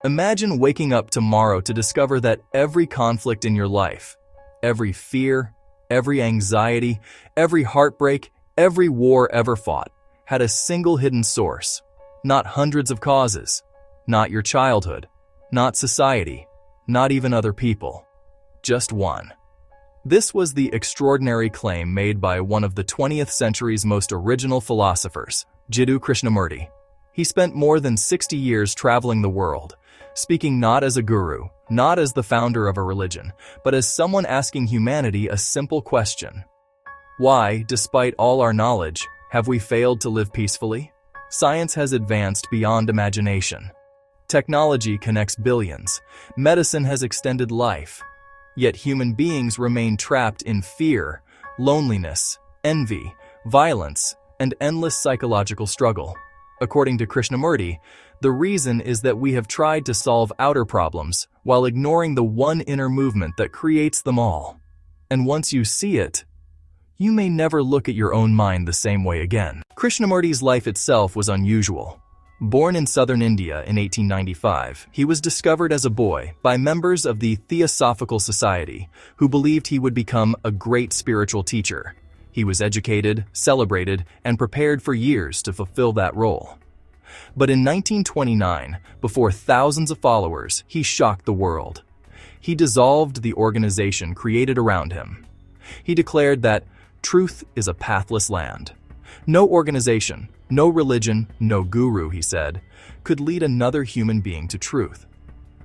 Imagine waking up tomorrow to discover that every conflict in your life, every fear, every anxiety, every heartbreak, every war ever fought, had a single hidden source. Not hundreds of causes, not your childhood, not society, not even other people. Just one. This was the extraordinary claim made by one of the 20th century's most original philosophers, Jiddu Krishnamurti. He spent more than 60 years traveling the world, speaking not as a guru, not as the founder of a religion, but as someone asking humanity a simple question. Why, despite all our knowledge, have we failed to live peacefully? Science has advanced beyond imagination. Technology connects billions. Medicine has extended life. Yet human beings remain trapped in fear, loneliness, envy, violence, and endless psychological struggle. According to Krishnamurti, the reason is that we have tried to solve outer problems while ignoring the one inner movement that creates them all. And once you see it, you may never look at your own mind the same way again. Krishnamurti's life itself was unusual. Born in southern India in 1895, he was discovered as a boy by members of the Theosophical Society who believed he would become a great spiritual teacher. He was educated, celebrated, and prepared for years to fulfill that role. But in 1929, before thousands of followers, he shocked the world. He dissolved the organization created around him. He declared that truth is a pathless land. No organization, no religion, no guru, he said, could lead another human being to truth.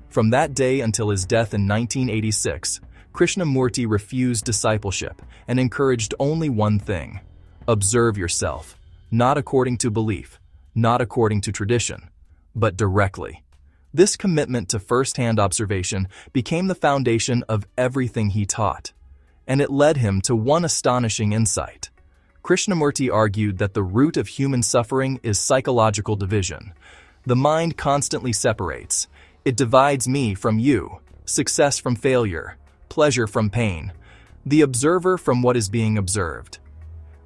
From that day until his death in 1986, Krishnamurti refused discipleship and encouraged only one thing: observe yourself, not according to belief, not according to tradition, but directly. This commitment to first-hand observation became the foundation of everything he taught, and it led him to one astonishing insight. Krishnamurti argued that the root of human suffering is psychological division. The mind constantly separates. It divides me from you, success from failure, pleasure from pain, the observer from what is being observed.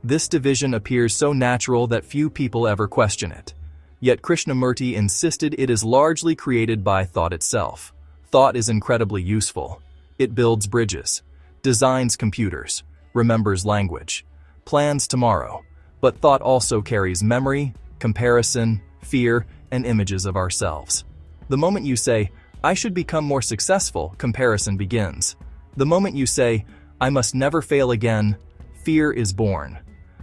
This division appears so natural that few people ever question it. Yet Krishnamurti insisted it is largely created by thought itself. Thought is incredibly useful. It builds bridges, designs computers, remembers language, plans tomorrow. But thought also carries memory, comparison, fear, and images of ourselves. The moment you say, "I should become more successful," comparison begins. The moment you say, "I must never fail again," fear is born.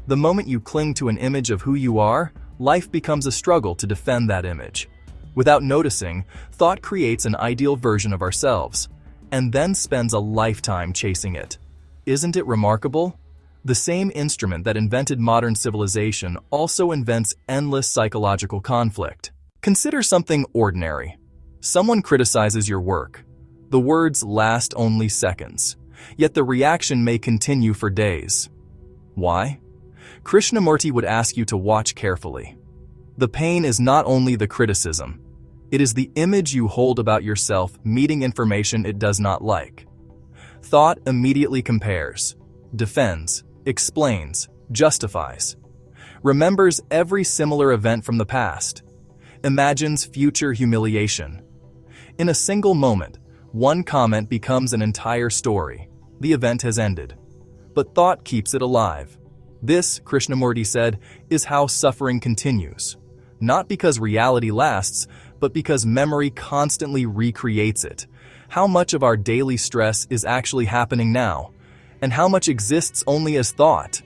The moment you cling to an image of who you are, life becomes a struggle to defend that image. Without noticing, thought creates an ideal version of ourselves, and then spends a lifetime chasing it. Isn't it remarkable? The same instrument that invented modern civilization also invents endless psychological conflict. Consider something ordinary. Someone criticizes your work. The words last only seconds, yet the reaction may continue for days. Why? Krishnamurti would ask you to watch carefully. The pain is not only the criticism, it is the image you hold about yourself meeting information it does not like. Thought immediately compares, defends, explains, justifies, remembers every similar event from the past, imagines future humiliation. In a single moment, one comment becomes an entire story. The event has ended, but thought keeps it alive. This, Krishnamurti said, is how suffering continues. Not because reality lasts, but because memory constantly recreates it. How much of our daily stress is actually happening now, and how much exists only as thought?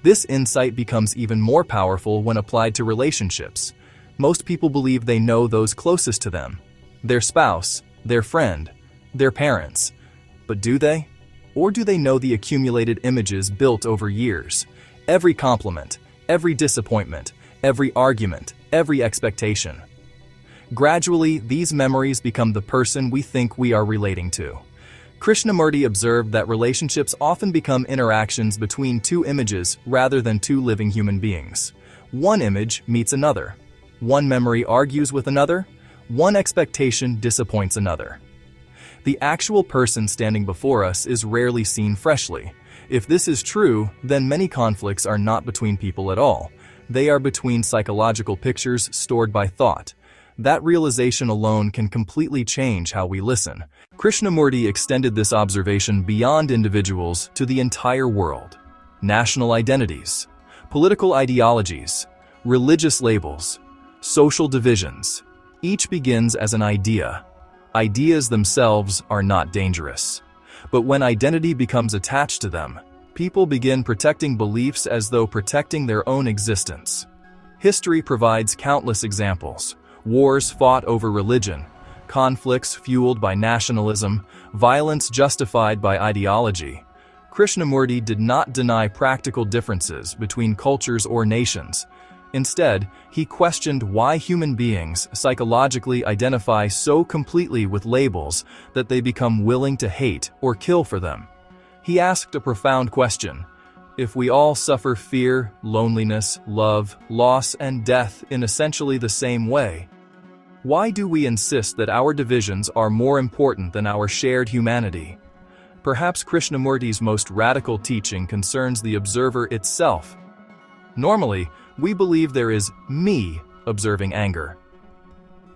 This insight becomes even more powerful when applied to relationships. Most people believe they know those closest to them, their spouse, their friend, their parents. But do they? Or do they know the accumulated images built over years? Every compliment, every disappointment, every argument, every expectation. Gradually, these memories become the person we think we are relating to. Krishnamurti observed that relationships often become interactions between two images rather than two living human beings. One image meets another. One memory argues with another. One expectation disappoints another. The actual person standing before us is rarely seen freshly. If this is true, then many conflicts are not between people at all. They are between psychological pictures stored by thought. That realization alone can completely change how we listen. Krishnamurti extended this observation beyond individuals to the entire world. National identities, political ideologies, religious labels, social divisions, each begins as an idea. Ideas themselves are not dangerous. But when identity becomes attached to them, people begin protecting beliefs as though protecting their own existence. History provides countless examples. Wars fought over religion, conflicts fueled by nationalism, violence justified by ideology. Krishnamurti did not deny practical differences between cultures or nations. Instead, he questioned why human beings psychologically identify so completely with labels that they become willing to hate or kill for them. He asked a profound question: if we all suffer fear, loneliness, love, loss, and death in essentially the same way, why do we insist that our divisions are more important than our shared humanity? Perhaps Krishnamurti's most radical teaching concerns the observer itself. Normally, we believe there is me observing anger.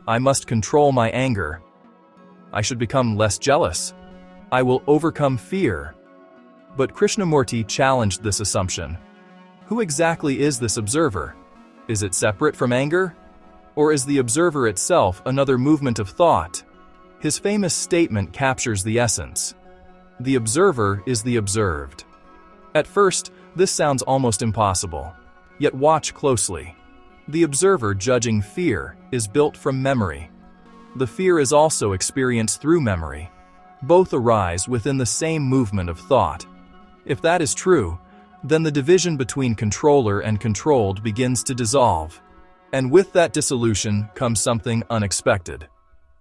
I must control my anger. I should become less jealous. I will overcome fear. But Krishnamurti challenged this assumption. Who exactly is this observer? Is it separate from anger? Or is the observer itself another movement of thought? His famous statement captures the essence. The observer is the observed. At first, this sounds almost impossible. Yet watch closely. The observer judging fear is built from memory. The fear is also experienced through memory. Both arise within the same movement of thought. If that is true, then the division between controller and controlled begins to dissolve. And with that dissolution comes something unexpected.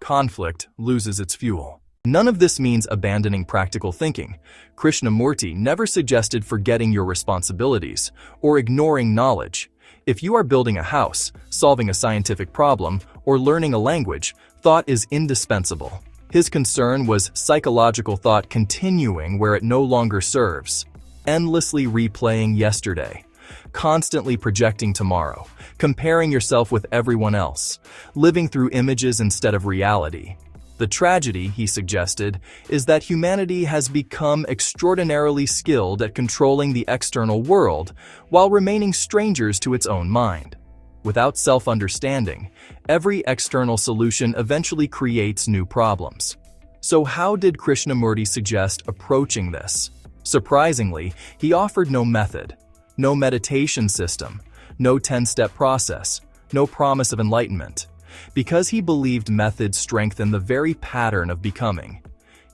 Conflict loses its fuel. None of this means abandoning practical thinking. Krishnamurti never suggested forgetting your responsibilities or ignoring knowledge. If you are building a house, solving a scientific problem, or learning a language, thought is indispensable. His concern was psychological thought continuing where it no longer serves, endlessly replaying yesterday, constantly projecting tomorrow, comparing yourself with everyone else, living through images instead of reality. The tragedy, he suggested, is that humanity has become extraordinarily skilled at controlling the external world while remaining strangers to its own mind. Without self-understanding, every external solution eventually creates new problems. So how did Krishnamurti suggest approaching this? Surprisingly, he offered no method, no meditation system, no 10-step process, no promise of enlightenment, because he believed methods strengthen the very pattern of becoming.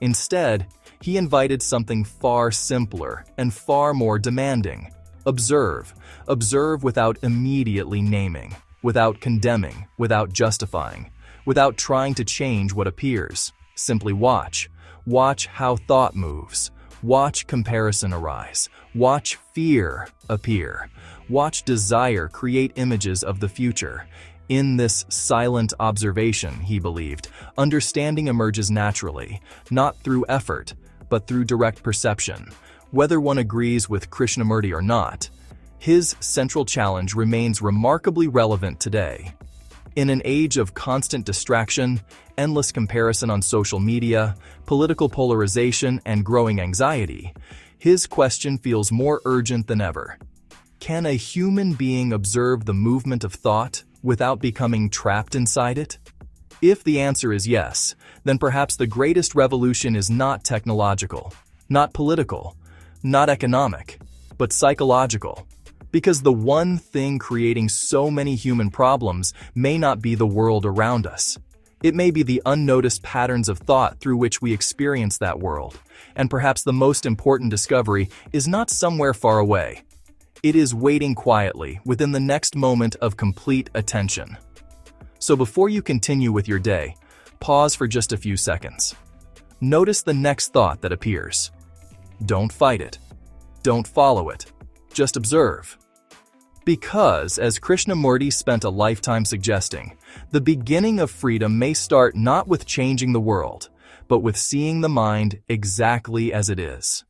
Instead, he invited something far simpler and far more demanding. Observe. Observe without immediately naming, without condemning, without justifying, without trying to change what appears. Simply watch. Watch how thought moves. Watch comparison arise. Watch fear appear. Watch desire create images of the future. In this silent observation, he believed, understanding emerges naturally, not through effort, but through direct perception. Whether one agrees with Krishnamurti or not, his central challenge remains remarkably relevant today. In an age of constant distraction, endless comparison on social media, political polarization, and growing anxiety, his question feels more urgent than ever. Can a human being observe the movement of thought without becoming trapped inside it? If the answer is yes, then perhaps the greatest revolution is not technological, not political, not economic, but psychological. Because the one thing creating so many human problems may not be the world around us. It may be the unnoticed patterns of thought through which we experience that world. And perhaps the most important discovery is not somewhere far away. It is waiting quietly within the next moment of complete attention. So before you continue with your day, pause for just a few seconds. Notice the next thought that appears. Don't fight it. Don't follow it. Just observe. Because, as Krishnamurti spent a lifetime suggesting, the beginning of freedom may start not with changing the world, but with seeing the mind exactly as it is.